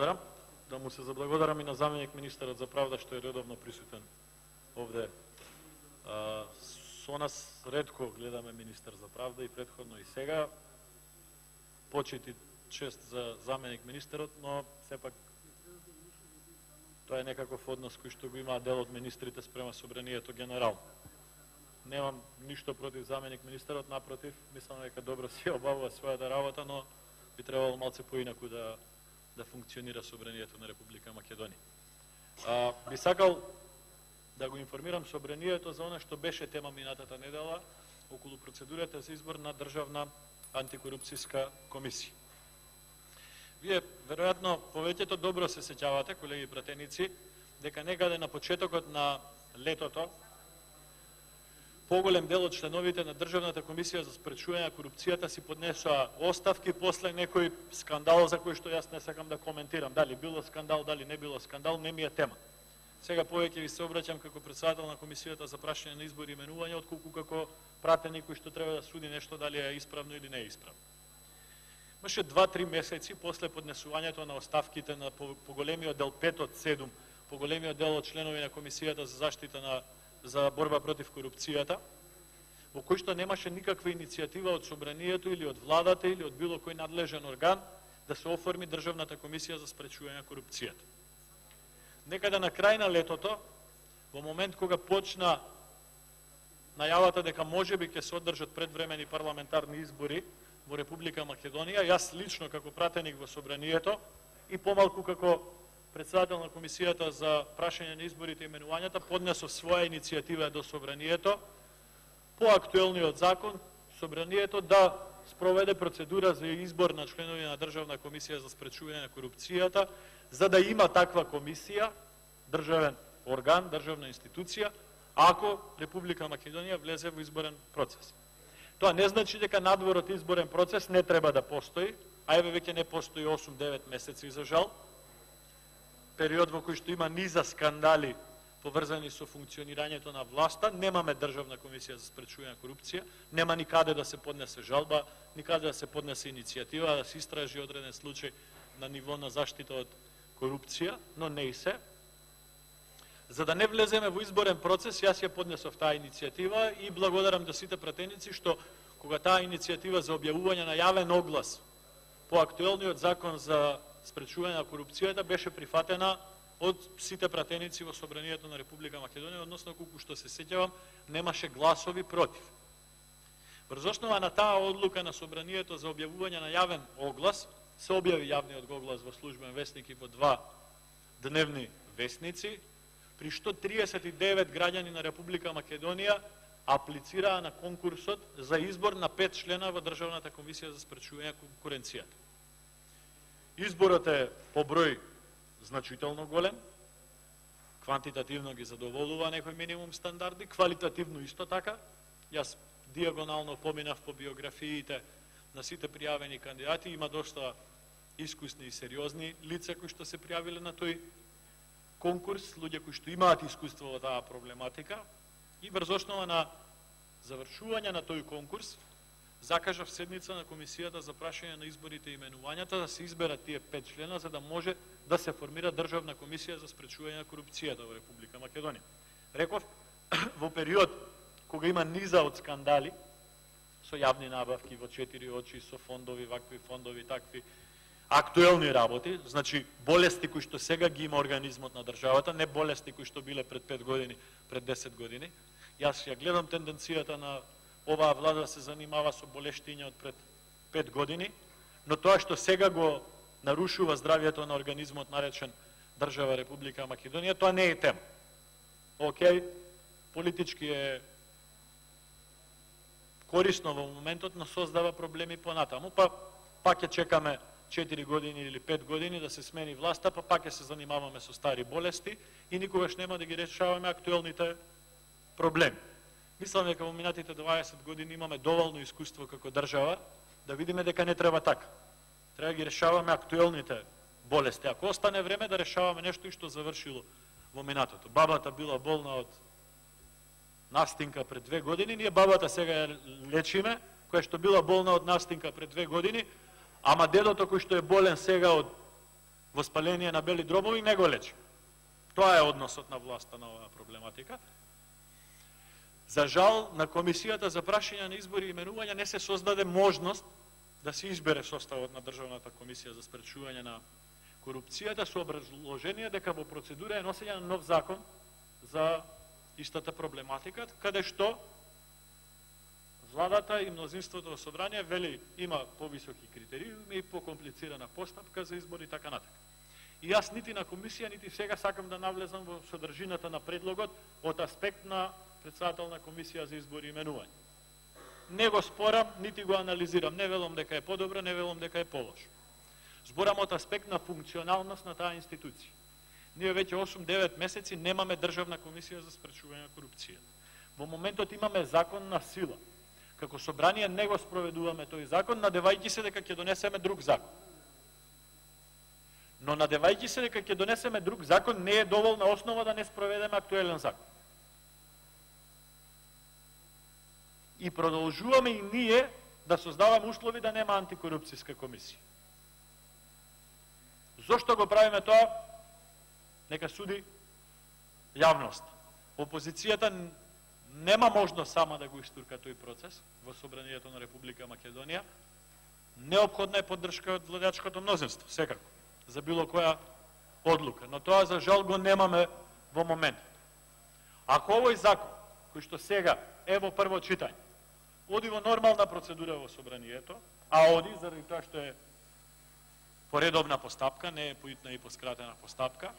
заблагодарам. Да му се заблагодарам и на заменик министерот за правда што е редовно присутен овде. Со нас ретко гледаме министер за правда и претходно и сега. Почит и чест за заменик министерот, но сепак тоа е некаков однос кој што го има дел од министрите спрема собранието генерално. Немам ништо против заменик министерот, напротив, мислам дека добро си обавува својата работа, но би требало малце поинаку да функционира собранието на Република Македонија. Би сакал да го информирам собранието за она што беше тема минатата недела околу процедурата за избор на Државна антикорупцијска комисија. Вие, веројатно, повеќето добро се сеќавате, колеги пратеници, дека некаде на почетокот на летото поголем дел од членовите на Државната комисија за спречување на корупцијата си поднесоа оставки после некој скандал за кој што јас не сакам да коментирам. Дали било скандал, дали не било скандал, не ми е тема. Сега повеќе ви се обраќам како председател на комисијата за прашање на избори и именување, отколку како пратеник кој што треба да суди нешто дали е исправно или не е исправно. Имаше 2-3 месеци после поднесувањето на оставките на поголемиот дел 5 од 7, поголемиот дел од членови на комисијата за заштита за борба против корупцијата, во кој што немаше никаква иницијатива од собранието или од владата или од било кој надлежен орган да се оформи Државната комисија за спречување на корупцијата. Некаде на крај на летото, во момент кога почна најавата дека можеби ќе се одржат предвремени парламентарни избори во Република Македонија, јас лично како пратеник во собранието и помалку како председател на комисијата за прашање на изборите и именувањата поднесов своја иницијатива до собранието по актуелниот закон собранието да спроведе процедура за избор на членови на Државна комисија за спречување на корупцијата, за да има таква комисија, државен орган, државна институција, ако Република Македонија влезе во изборен процес. Тоа не значи дека надвор од изборен процес не треба да постои, а еве веќе не постои 8-9 месеци за жал. Период во кој што има низа скандали поврзани со функционирањето на власта, немаме Државна комисија за спречување на корупција, нема никаде да се поднесе жалба, никаде да се поднесе иницијатива, да се истражи одреден случај на ниво на заштита од корупција, но не и се. За да не влеземе во изборен процес, јас ја поднесов таа иницијатива и благодарам до сите пратеници што кога таа иницијатива за објавување на јавен оглас по актуелниот закон за спречување на корупцијата беше прифатена од сите пратеници во собранието на Република Македонија, односно колку што се сеќавам, немаше гласови против. Врз основа на таа одлука на собранието за објавување на јавен оглас, се објави јавниот оглас во службен весник и во 2 дневни весници, при што 39 граѓани на Република Македонија аплицираа на конкурсот за избор на 5 члена во Државната комисија за спречување на конкуренцијата. Изборот е по број значително голем, квантитативно ги задоволува некои минимум стандарди, квалитативно исто така. Јас диагонално поминав по биографиите на сите пријавени кандидати, има доста искусни и сериозни лица кои што се пријавиле на тој конкурс, луѓе кои што имаат искуство во таа проблематика, и врз основа на завршување на тој конкурс закажав седница на комисијата за прашање на изборите и именувањата да се изберат тие 5 члена за да може да се формира Државна комисија за спречување на корупцијата во Република Македонија. Реков, во период кога има низа од скандали со јавни набавки во 4 очи, со фондови, вакви фондови, такви актуелни работи, значи болести кои што сега ги има организмот на државата, не болести кои што биле пред 5 години, пред 10 години. Јас ја гледам тенденцијата на оваа влада се занимава со болештиња од пред 5 години, но тоа што сега го нарушува здравјето на организмот наречен држава Република Македонија, тоа не е тема. Океј, политички е корисно во моментот, но создава проблеми понатаму, па пак ќе чекаме 4 години или 5 години да се смени власта, па пак ќе се занимаваме со стари болести и никогаш нема да ги решаваме актуелните проблеми. Мислам дека во минатите 20 години имаме доволно искуство како држава да видиме дека не треба така. Треба да ги решаваме актуелните болести. Ако остане време да решаваме нешто и што завршило во минатото. Бабата била болна од настинка пред 2 години, ние бабата сега ја лечиме, која што била болна од настинка пред 2 години, ама дедото кој што е болен сега од спаление на бели дробови не го лечи. Тоа е односот на власта на оваа проблематика. За жал, на Комисијата за прашање на избори и именувања не се создаде можност да се избере составот на Државната комисија за спречување на корупцијата со образложение дека во процедура е носење на нов закон за истата проблематика, каде што владата и мнозинството во собрание вели има повисоки критериуми и покомплицирана постапка за избори и така натаму. И јас нити на комисија, нити сега сакам да навлезам во содржината на предлогот од аспект на председател на Комисија за избори и именување. Не го спорам, нити го анализирам. Не велам дека е подобро, не велам дека е полошо. Зборам од аспект на функционалност на таа институција. Ние веќе 8-9 месеци немаме Државна комисија за спречување на корупцијата. Во моментот имаме закон на сила. Како собрание не го спроведуваме тој закон, надевајќи се дека ќе донесеме друг закон. Но надевајќи се дека ќе донесеме друг закон, не е доволна основа да не спроведеме актуелен закон. И продолжуваме и ние да создаваме услови да нема антикорупцијска комисија. Зошто го правиме тоа? Нека суди јавност. Опозицијата нема можност сама да го истурка тој процес во Собранието на Република Македонија. Неопходна е поддршка од владеачкото мнозинство, секако, за било која одлука. Но тоа за жал го немаме во моментот. Ако овој закон, кој што сега е во прво читање, оди во нормална процедура во Собранието, а оди заради тоа што е поредовна постапка, не е поитна и поскратена постапка,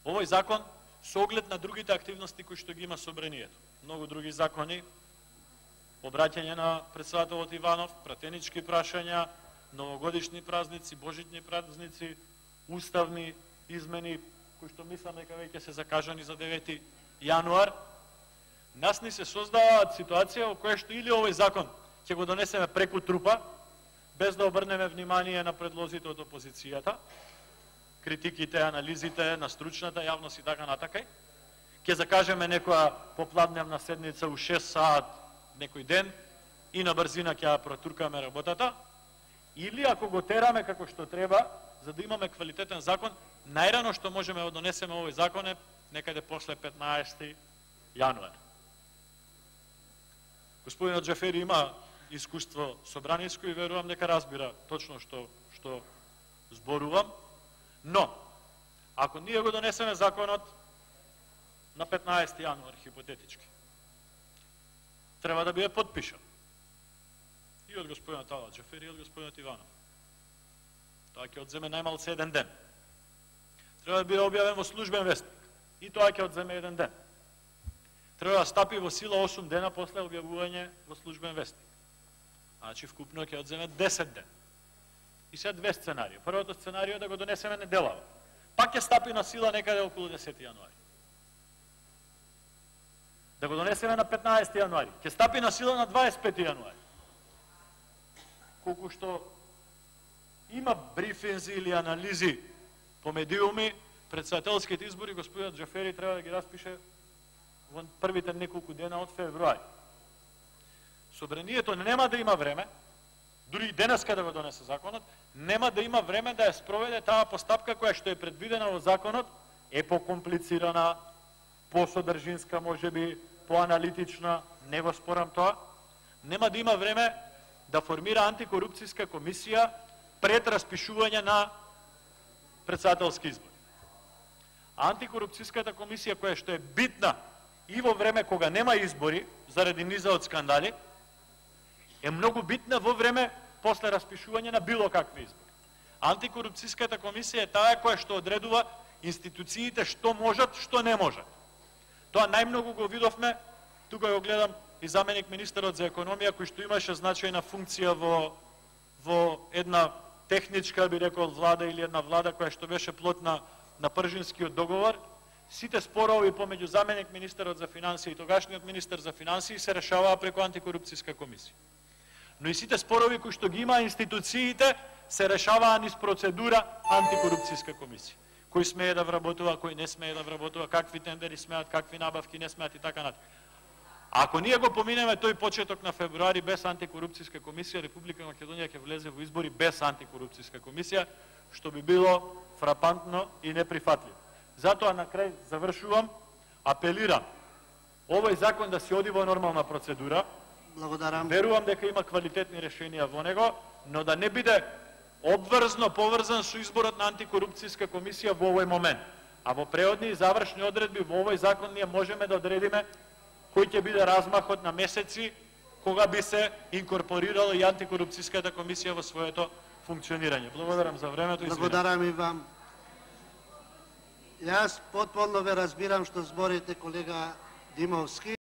овој закон со оглед на другите активности кои што ги има Собранието, многу други закони, обраќање на председателот Иванов, пратенички прашања, новогодишни празници, божитни празници, уставни измени, кои што мислам дека веќе се закажани за 9 јануар, нас ни се создава ситуација во која што или овој закон ќе го донесеме преку трупа, без да обрнеме внимание на предлозите од опозицијата, критиките, анализите на стручната јавност и така натака, ќе закажеме некоја попладневна седница у 6 саат некој ден и на брзина ќе ја протуркаме работата, или ако го тераме како што треба, за да имаме квалитетен закон, најрано што можеме да донесеме овој закон е некаде после 15 јануар. Господинот Џафери има искуство собраниско и верувам дека разбира точно што зборувам, но ако ние го донесеме законот на 15 јануар хипотетички, треба да биде подпишан и од господинот Ала Џафери и од господинот Иванов. Тоа ќе одземе најмалце 1 ден. Треба да биде објавен во службен вестник и тоа ќе одземе 1 ден. Треба да стапи во сила 8 дена после објавување во службен вестник. Значи вкупно ќе одземе 10 ден. И сега две сценарија. Првото сценарио е да го донесеме неделава. Пак ќе стапи на сила некаде околу 10 јануари. Да го донесеме на 15 јануари. Ќе стапи на сила на 25 јануари. Колку што има брифинзи или анализи по медиуми, председателските избори господинот Џафери треба да ги распише во првите неколку дена од февруари. Собранието нема да има време, дури и денеска да го донесе законот, нема да има време да ја спроведе таа постапка која што е предвидена во законот, е покомплицирана, посодржинска, можеби, поаналитична, не го спорам тоа, нема да има време да формира антикорупцијска комисија пред распишување на председателски избори. Антикорупцијската комисија која што е битна и во време кога нема избори, заради низа од скандали, е многу битна во време после распишување на било какви избори. Антикорупцијската комисија е таа која што одредува институциите што можат, што не можат. Тоа најмногу го видовме, тука го гледам и заменик министерот за економија, кој што имаше значајна функција во една техничка, би рекол, влада или една влада која што беше плод на Пржинскиот договор. Сите спорови помеѓу заменик министерот за финансии и тогашниот министер за финансии се решаваа преку антикорупцијска комисија. Но и сите спорови кои што ги има институциите се решаваа низ процедура антикорупцијска комисија. Кој смее да вработува, кој не смее да вработува, какви тендери смеат, какви набавки не смеат и така натаму. Ако ние го поминеме тој почеток на февруари без антикорупцијска комисија, Република Македонија ќе влезе во избори без антикорупцијска комисија, што би било фрапантно и неприфатливо. Затоа на крај завршувам, апелирам овој закон да се оди во нормална процедура. Благодарам. Верувам дека има квалитетни решенија во него, но да не биде обврзно поврзан со изборот на антикорупцијска комисија во овој момент. А во преодни и завршни одредби во овој закон ние можеме да одредиме кој ќе биде размахот на месеци кога би се инкорпорирала и антикорупцијската комисија во своето функционирање. Благодарам за времето и Благодарам и вам. Јас потполно ве разбирам што зборите, колега Димовски.